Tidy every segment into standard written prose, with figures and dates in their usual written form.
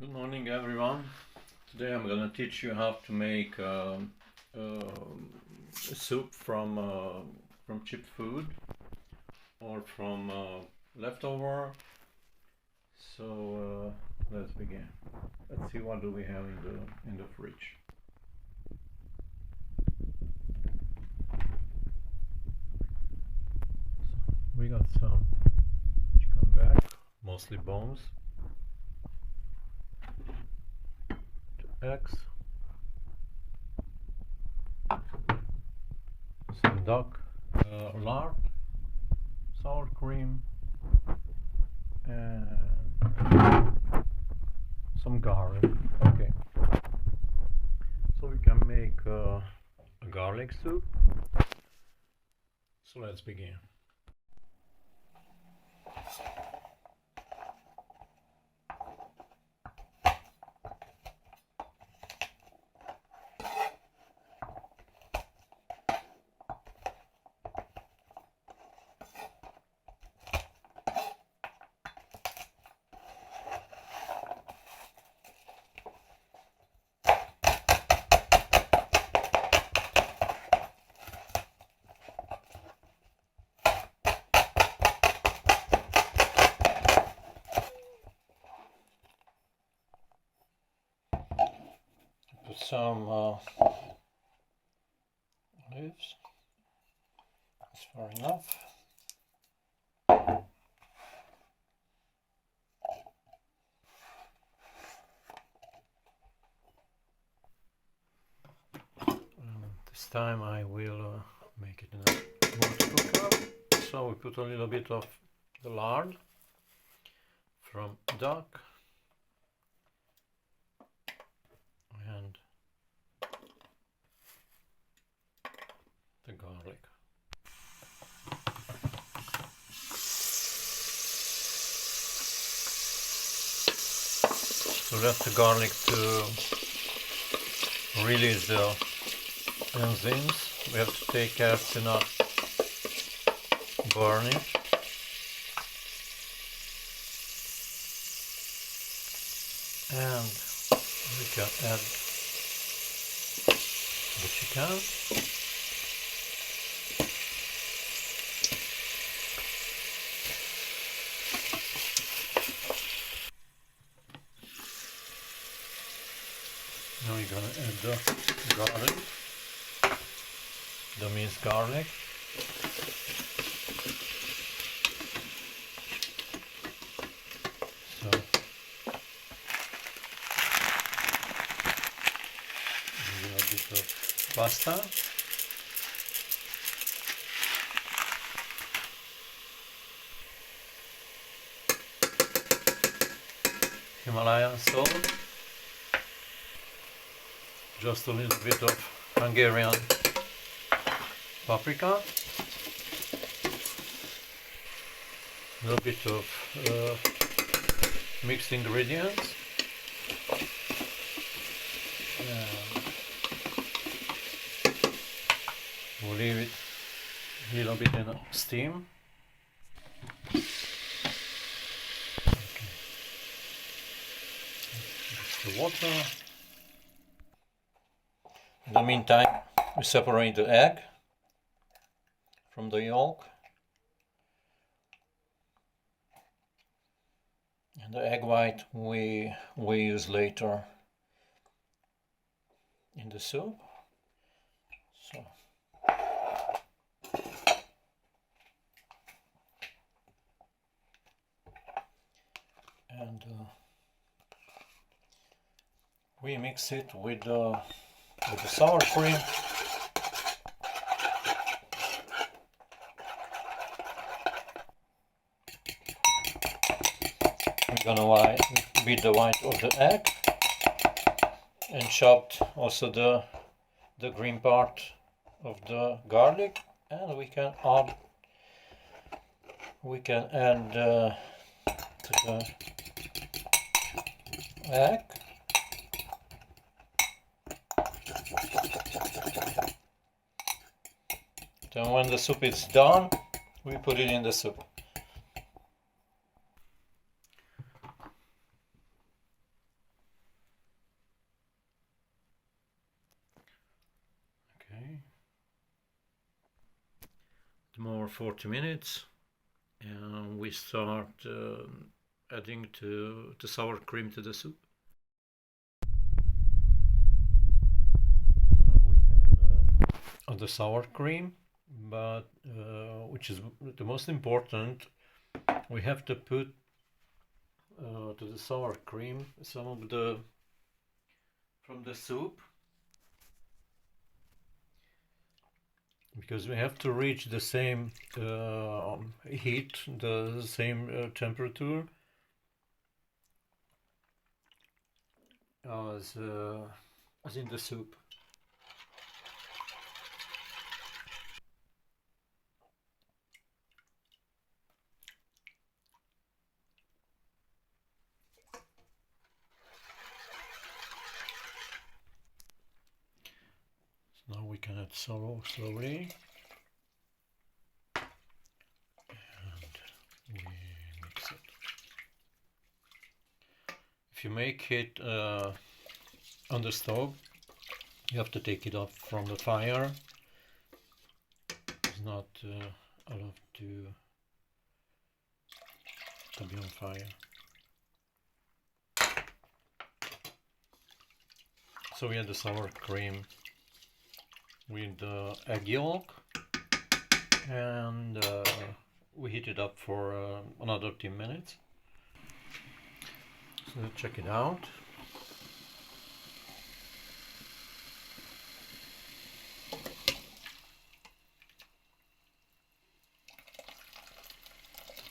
Good morning, everyone. Today I'm gonna teach you how to make a soup from cheap food or from leftover. So let's begin. Let's see what do we have in the fridge. We got some chicken back, mostly bones. Eggs, some duck lard, sour cream, and some garlic. Okay, so we can make a garlic soup. So let's begin. Put some olives. That's far enough. This time I will make it in a multi cooker. So we put a little bit of the lard from duck and the garlic. So let the garlic to release the enzymes. We have to take care to not burn it. And we can add the chicken. Now we're gonna add the garlic, the minced garlic. So a little bit of pasta. Himalayan salt. Just a little bit of Hungarian paprika, a little bit of mixed ingredients, and we'll leave it a little bit in steam. Okay. Just the water. In the meantime, we separate the egg from the yolk, and the egg white we use later in the soup. So and we mix it with the sour cream. We're gonna beat the white of the egg and chopped also the green part of the garlic, and we can add to the egg. Then when the soup is done, we put it in the soup. more 40 minutes, and we start adding the sour cream to the soup. So we can add the sour cream, but which is the most important, we have to put to the sour cream some of the from the soup, because we have to reach the same heat, the same temperature as in the soup. So now we can add slowly. We mix it. If you make it on the stove, you have to take it off from the fire. It's not allowed to be on fire. So we add the sour cream with the egg yolk, and we heat it up for another 10 minutes. So check it out.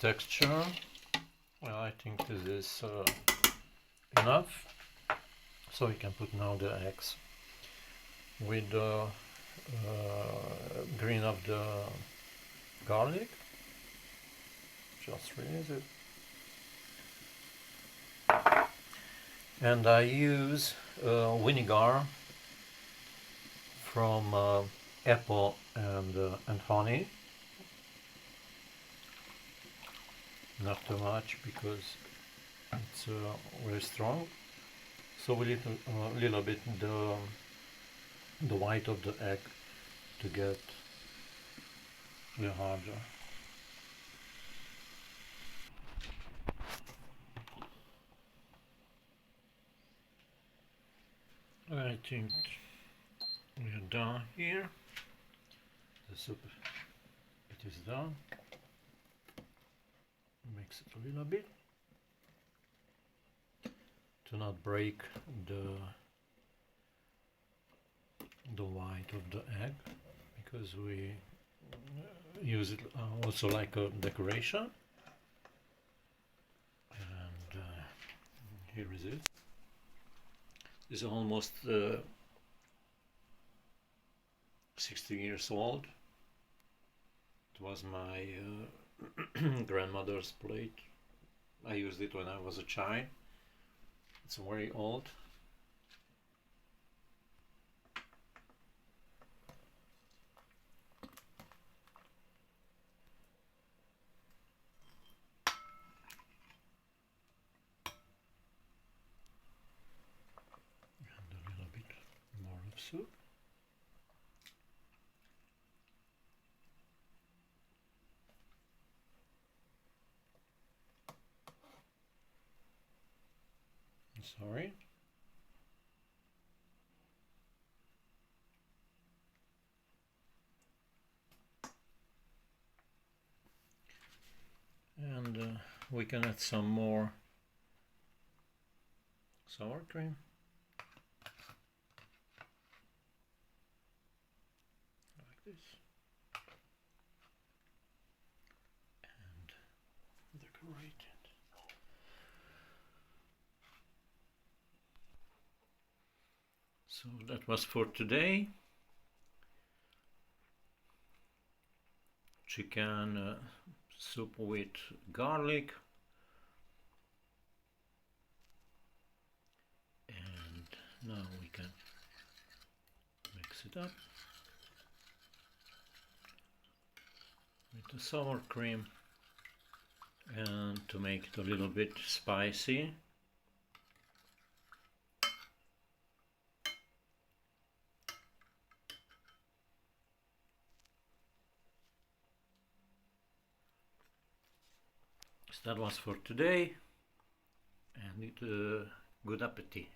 Texture, well, I think this is enough. So we can put now the eggs with the green of the garlic. Just release it. And I use vinegar from apple and honey. Not too much because it's very strong. So we little little bit the white of the egg to get a little harder. I think we are done here. The soup, it is done. Mix it a little bit to not break the white of the egg, because we use it also like a decoration. And here is it. It's almost 60 years old. It was my grandmother's plate. I used it when I was a child. It's very old. And a little bit more of soup. Sorry. And we can add some more sour cream. Like this. And decorate it. So that was for today. Chicken soup with garlic. And now we can mix it up with the sour cream, and to make it a little bit spicy, that was for today, and good appetite.